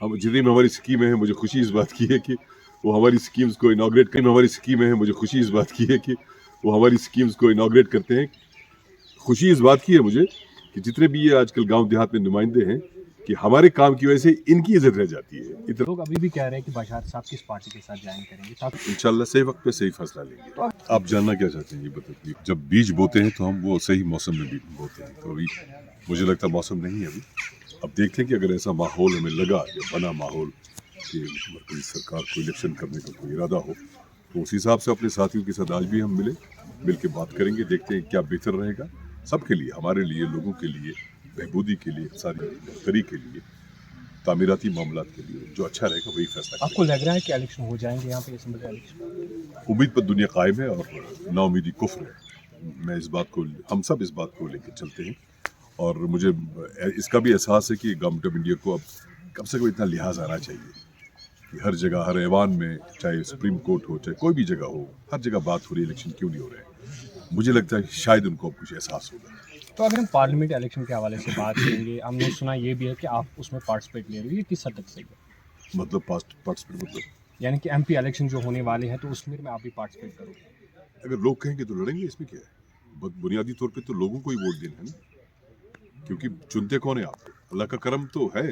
हम जितनी भी हमारी स्कीमें हैं, मुझे खुशी इस बात की है कि वो हमारी स्कीम्स को इनॉग्रेट करें। हमारी स्कीमें हैं, मुझे खुशी इस बात की है कि वो हमारी स्कीम्स को इनॉग्रेट करते हैं। खुशी इस बात की है मुझे कि जितने भी ये आजकल गांव देहात में नुमाइंदे हैं कि हमारे काम की वजह से इनकी इज्जत रह जाती है। इतना लोग अभी भी कह रहे हैं कि बशर साहब किस पार्टी के साथ ज्वाइन करेंगे ताकि इंशाल्लाह सही वक्त पे सही फैसला लेंगे। आप जानना क्या चाहते हैं ये बताइए। जब बीज बोते हैं तो हम वो सही मौसम में भी बोते हैं, तो अभी मुझे लगता है मौसम नहीं है अभी। अब देखते हैं कि अगर ऐसा माहौल हमें लगा या बना माहौल कि मरकज़ी सरकार को इलेक्शन करने का कोई इरादा हो, तो उस हिसाब से अपने साथियों के साथ आज भी हम मिल के बात करेंगे, देखते हैं क्या बेहतर रहेगा सबके लिए, हमारे लिए, लोगों के लिए, बहबूदी के लिए, सारी बेहतरी के लिए, तामीराती मामलात के लिए जो अच्छा रहेगा वही फैसला आपको लग रहा है कि इलेक्शन हो जाएंगे यहाँ पे असेंबली इलेक्शन? करेंगे। उम्मीद पर दुनिया कायम है और नाउमीदी कुफ्र है। मैं इस बात को, हम सब इस बात को लेकर चलते हैं और मुझे इसका भी एहसास है कि गवर्नमेंट ऑफ इंडिया को अब कम से कम इतना लिहाज आना चाहिए कि हर जगह, हर ऐवान में, चाहे सुप्रीम कोर्ट हो, चाहे कोई भी जगह हो, हर जगह बात हो रही है इलेक्शन क्यों नहीं हो रहे हैं। मुझे लगता है शायद उनको अब कुछ एहसास होगा। तो अगर हम पार्लियामेंट इलेक्शन के हवाले से बात करेंगे, हमने सुना ये भी है कि आप उसमें पार्टिसिपेट ले रहे हो, ये किस हद तक सही है? मतलब पार्टिसिपेट मतलब यानी कि एमपी इलेक्शन जो होने वाले हैं तो उसमें आप भी पार्टिसिपेट करोगे? अगर लोग कहेंगे तो लड़ेंगे, इसमें क्या है। बुनियादी तौर पे तो लोगों को ही वोट देना है ना, क्योंकि चुनते कौन है आपको, अल्लाह का करम तो है,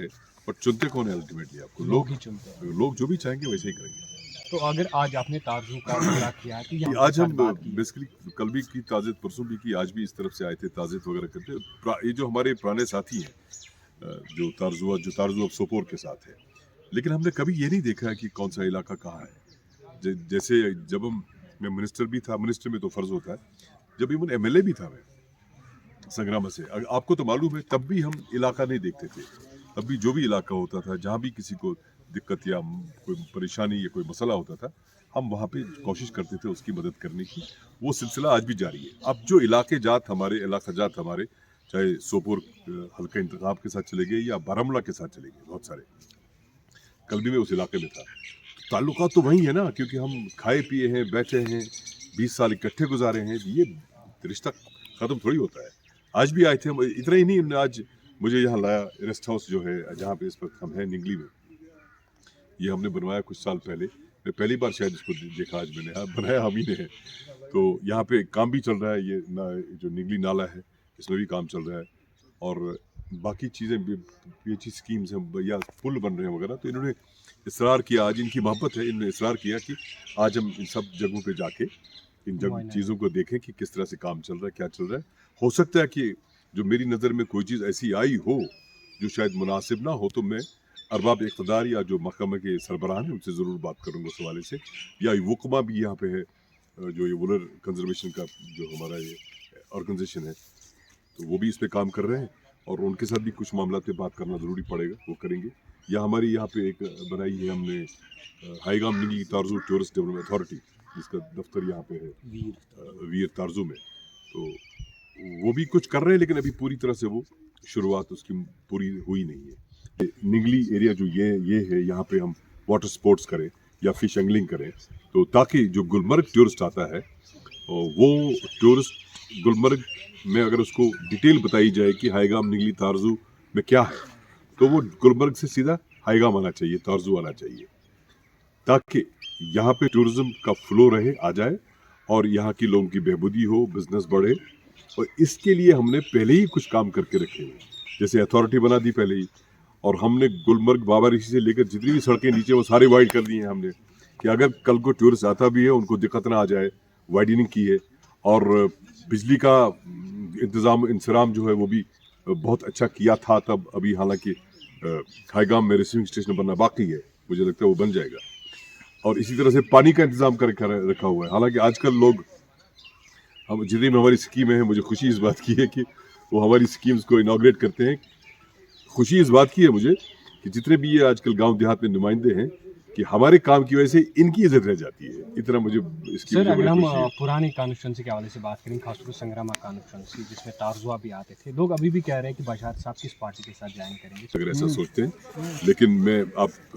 पर चुनते कौन है अल्टीमेटली आपको, लोग ही चुनते हैं। लोग जो भी चाहेंगे वैसे ही करेंगे। तो अगर आज आपने तारजू का जिक्र किया है तो कि आज हम बेसिकली कल भी की ताज़ियत, परसों भी की, आज भी इस तरफ से आए थे ताज़ियत वगैरह करते। ये जो हमारे पुराने साथी हैं, जो तारजू अब सोपोर के साथ है, लेकिन हमने कभी ये नहीं देखा है कि कौन सा इलाका कहाँ है। जैसे जब मैं मिनिस्टर भी था, मिनिस्टर में तो फ़र्ज़ होता है, जब इवन एमएलए भी था मैं संग्राम से, आपको तो मालूम है, तब भी हम इलाका नहीं देखते थे। तब भी जो भी इलाका होता था, जहाँ भी किसी को दिक्कत या कोई परेशानी या कोई मसला होता था, हम वहाँ पे कोशिश करते थे उसकी मदद करने की। वो सिलसिला आज भी जारी है। अब जो इलाका जात हमारे, चाहे सोपोर हल्का इंतखाब के साथ चले गए या बारामूला के साथ चले गए, बहुत सारे, कल भी मैं उस इलाके में था। ताल्लुकात तो वही है ना, क्योंकि हम खाए पिए हैं, बैठे हैं, 20 साल इकट्ठे गुजारे हैं, ये रिश्ता ख़त्म थोड़ी होता है। आज भी आए थे, इतना ही नहीं, आज मुझे यहाँ लाया, रेस्ट हाउस जो है जहाँ पे इस वक्त हम हैं निगली में, ये हमने बनवाया कुछ साल पहले। मैं पहली बार शायद इसको देखा आज मैंने, बनाया हम ही ने है। तो यहाँ पे काम भी चल रहा है, ये जो निगली नाला है इसमें भी काम चल रहा है, और बाकी चीज़ें भी स्कीम्स हैं या पुल बन रहे हैं वगैरह। तो इन्होंने इसरार किया, आज इनकी मोहब्बत है, इन्होंने इसरार किया कि आज हम इन सब जगहों पे जाके इन चीज़ों को देखें कि किस तरह से काम चल रहा है, क्या चल रहा है। हो सकता है कि जो मेरी नज़र में कोई चीज़ ऐसी आई हो जो शायद मुनासिब ना हो, तो मैं अरबाब इक़्तिदार या जो महकमे के सरबराह हैं उनसे ज़रूर बात करूँगा उस हवाले से। या वुकमा भी यहाँ पे है, जो ये वुलर कंजर्वेशन का जो हमारा ये ऑर्गेनाइजेशन है, तो वो भी इस पे काम कर रहे हैं, और उनके साथ भी कुछ मामला पे बात करना ज़रूरी पड़ेगा, वो करेंगे। या हमारी यहाँ पे एक बनाई है हमने हाईगाम निगली तारजू टूरिस्ट डेवलपमेंट अथॉरिटी, जिसका दफ्तर यहाँ पे है वीर तारजू में, तो वो भी कुछ कर रहे हैं, लेकिन अभी पूरी तरह से वो शुरुआत उसकी पूरी हुई नहीं है। निगली एरिया जो ये है, यहाँ पे हम वाटर स्पोर्ट्स करें या फिश एंगलिंग करें, तो ताकि जो गुलमर्ग टूरिस्ट आता है, वो टूरिस्ट गुलमर्ग में अगर उसको डिटेल बताई जाए कि हाईगाम निगली तारजू में क्या है, तो वो गुलमर्ग से सीधा हाईगाम आना चाहिए, तारजू आना चाहिए, ताकि यहाँ पे टूरिज्म का फ्लो रहे, आ जाए, और यहाँ की लोगों की बहबूदी हो, बिजनेस बढ़े। और इसके लिए हमने पहले ही कुछ काम करके रखे हैं, जैसे अथॉरिटी बना दी पहले ही, और हमने गुलमर्ग बाबा ऋषि से लेकर जितनी भी सड़कें नीचे वो सारी वाइड कर दी हैं हमने, कि अगर कल को टूरिस्ट आता भी है उनको दिक्कत ना आ जाए, वाइडनिंग की है। और बिजली का इंतज़ाम जो है वो भी बहुत अच्छा किया था तब, अभी हालांकि हाईगाम में रिसीविंग स्टेशन बनना बाकी है, मुझे लगता है वो बन जाएगा। और इसी तरह से पानी का इंतज़ाम कर रखा हुआ है। हालांकि आजकल लोग, हम जितनी भी हमारी स्कीमें हैं, मुझे खुशी इस बात की है कि वो हमारी स्कीम्स को इनॉग्रेट करते हैं। खुशी इस बात की है मुझे कि जितने भी ये आजकल गांव देहात में नुमाइंदे हैं, कि हमारे काम की वजह से इनकी इज्जत रह जाती है, इतना मुझे इसकी सर, अगर हम खुशी है। पुरानी कॉन्स्टिट्यूंसी के हवाले से बात करें, खासतौर पर संग्राम कॉन्स्टिट्यूंसी जिसमें तारजुआ भी आते थे, लोग अभी भी कह रहे हैं कि बशर साहब किस पार्टी के साथ ज्वाइन करेंगे? अगर ऐसा सोचते हैं, लेकिन मैं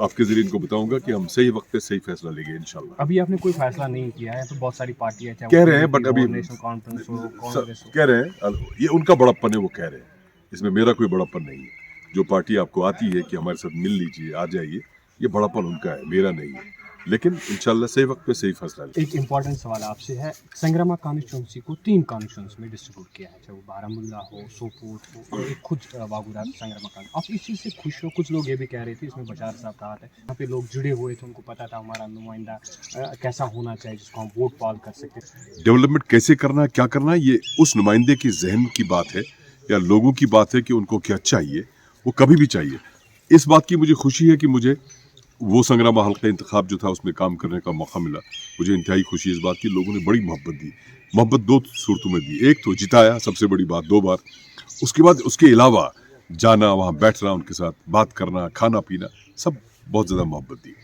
आपके जरिए इनको बताऊंगा कि हम सही वक्त पे सही फैसला लेंगे इंशाल्लाह। अभी आपने कोई फैसला नहीं किया है, तो बहुत सारी पार्टियां कह रहे हैं, बट अभी नेशनल कॉन्फ्रेंस हो, कांग्रेस हो। कह रहे हैं, ये उनका बड़प्पन है, वो कह रहे हैं, इसमें मेरा कोई बड़प्पन नहीं है। जो पार्टी आपको आती है कि हमारे साथ मिल लीजिए, आ जाइए, ये बड़ापन उनका है, मेरा नहीं है। लेकिन इंशाल्लाह सही वक्त पे सही फैसला लेंगे। एक इम्पॉर्टेंट सवाल आपसे है, संग्रामा कॉन्स्टिट्यूंसी को 3 कॉन्स्टिट्यूंसी में डिस्ट्रीब्यूट किया है, चाहे वो बारामूला हो, सोपोर हो और एक खुद वागुरा संग्रामा कॉन्स्टिट्यूंसी। आप इस चीज़ से खुश हो? कुछ लोग ये भी कह रहे थे इसमें बशार साहब का हाथ है, यहाँ पे लोग जुड़े हुए थे, उनको पता था हमारा नुमाइंदा कैसा होना चाहिए जिसको हम वोट पाल कर सकते। डेवलपमेंट कैसे करना है, क्या करना है, ये उस नुमाइंदे की जहन की बात है या लोगों की बात है कि उनको क्या चाहिए, वो कभी भी चाहिए। इस बात की मुझे खुशी है कि मुझे वो संग्रामा हल्का इंतखाब जो था उसमें काम करने का मौका मिला। मुझे इंतहाई खुशी इस बात की, लोगों ने बड़ी मोहब्बत दी। मोहब्बत 2 सूरतों में दी, एक तो जिताया, सबसे बड़ी बात 2 बार, उसके बाद उसके अलावा जाना, वहाँ बैठना, उनके साथ बात करना, खाना पीना, सब बहुत ज़्यादा मोहब्बत दी।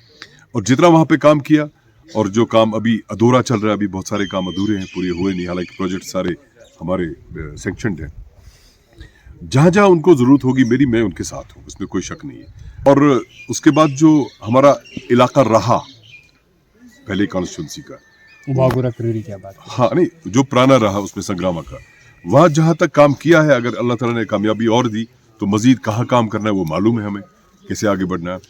और जितना वहाँ पे काम किया और जो काम अभी अधूरा चल रहा है, अभी बहुत सारे काम अधूरे हैं, पूरे हुए नहीं, हालांकि प्रोजेक्ट सारे हमारे सेंक्शनड हैं। जहाँ जहाँ उनको ज़रूरत होगी मेरी, मैं उनके साथ हूँ, इसमें कोई शक नहीं है। और उसके बाद जो हमारा इलाका रहा पहले कॉन्स्टिट्यूंसी का, वागुरा क्रीरी क्या बात है? हाँ नहीं, जो पुराना रहा उसमें संग्रामा का, वहाँ जहाँ तक काम किया है, अगर अल्लाह ताला ने कामयाबी और दी तो मज़ीद कहाँ काम करना है वो मालूम है हमें, कैसे आगे बढ़ना है।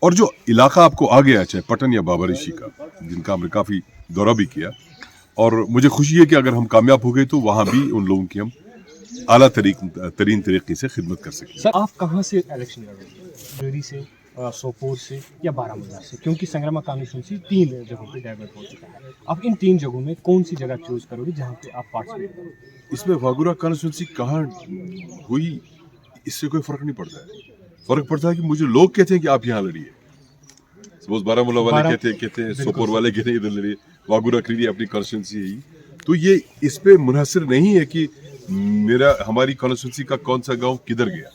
और जो इलाका आपको आ गया, चाहे पटन या बाबरिशी का, जिनका हमने काफ़ी दौरा भी किया, और मुझे खुशी है कि अगर हम कामयाब हो गए तो वहाँ भी उन लोगों की हम आला तरीन तरीके से खिदमत कर सकें। सर आप कहाँ से इलेक्शन लड़ोगे? क्रीरी से, सोपोर से या बारामूला से? क्योंकि संग्रामा कॉन्स्टिट्यूंसी 3 जगहों पे डाइवर्ट हो चुका है। आप इन 3 जगहों में कौन सी जगह चूज करोगे जहाँ पे आप पार्टिसिपेट करोगे? इसमें वागुरा कॉन्स्टिट्यूंसी कहाँ हुई इससे कोई फर्क नहीं पड़ता है। फर्क पड़ता है कि मुझे लोग कहते हैं कि आप यहाँ लड़िए। सपोज बारामूला वाले कहते हैं, सोपोर वाले कहते हैं इधर लड़िए, वागुरा क्रीरी अपनी कॉन्स्टिट्यूंसी है ही। तो ये इस पे मुनहसर नहीं है कि हमारी कॉन्स्टिट्यूंसी का कौन सा गांव किधर गया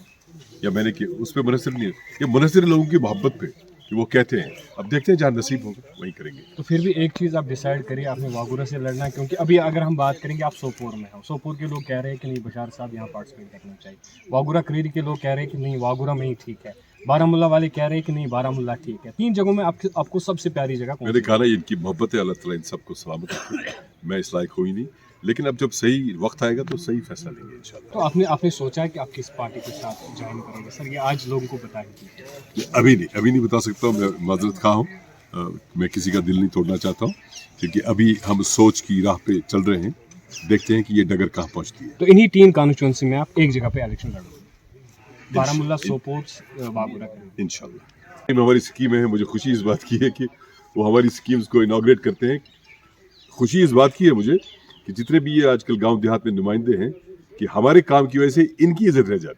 या मैंने किया, उस पर मुनहसर नहीं है। ये मुनहसर लोगों की मोहब्बत पे कि वो कहते हैं। अब देखते हैं जहाँ नसीब होगा वहीं करेंगे। तो फिर भी एक चीज़ आप डिसाइड करिए, आपने वागुरा से लड़ना है, क्योंकि अभी अगर हम बात करेंगे आप सोपोर में हो, सोपोर के लोग कह रहे हैं कि नहीं बशार साहब यहाँ पार्टिसिपेट करना चाहिए, वागुरा क्रीरी के लोग कह रहे हैं कि नहीं वागुरा में ही ठीक है, बारामूला वाले कह रहे हैं कि नहीं बारामूला ठीक है। 3 जगहों में आपको सबसे प्यारी जगह कौन मैंने सी? कहा ना, इनकी मोहब्बत है, अल्लाह ताला इन सबको सलामत रखे। मैं इस लायक हुई नहीं, लेकिन अब जब सही वक्त आएगा तो सही फैसला लेंगे इंशाल्लाह। तो आपने सोचा है कि आप किस पार्टी के साथ ज्वाइन करोगे? सर ये आज लोगों को बताएंगे। अभी नहीं बता सकता हूँ, मैं माजरत खा हूँ। मैं किसी का दिल नहीं तोड़ना चाहता हूँ, क्योंकि अभी हम सोच की राह पे चल रहे हैं, देखते हैं कि ये डगर कहाँ पहुँचती है। तो इन्हीं 3 कॉन्स्टिट्यूंसी में आप एक जगह पे इलेक्शन लड़ोगे, बारामूला, सोपोर, वागुरा। इंशाल्लाह हमारी स्कीम है। मुझे खुशी इस बात की है कि वो हमारी स्कीम्स को इनॉग्रेट करते हैं। खुशी इस बात की है मुझे कि जितने भी ये आजकल गांव देहात में नुमाइंदे हैं, कि हमारे काम की वजह से इनकी इज्जत रह जाती है।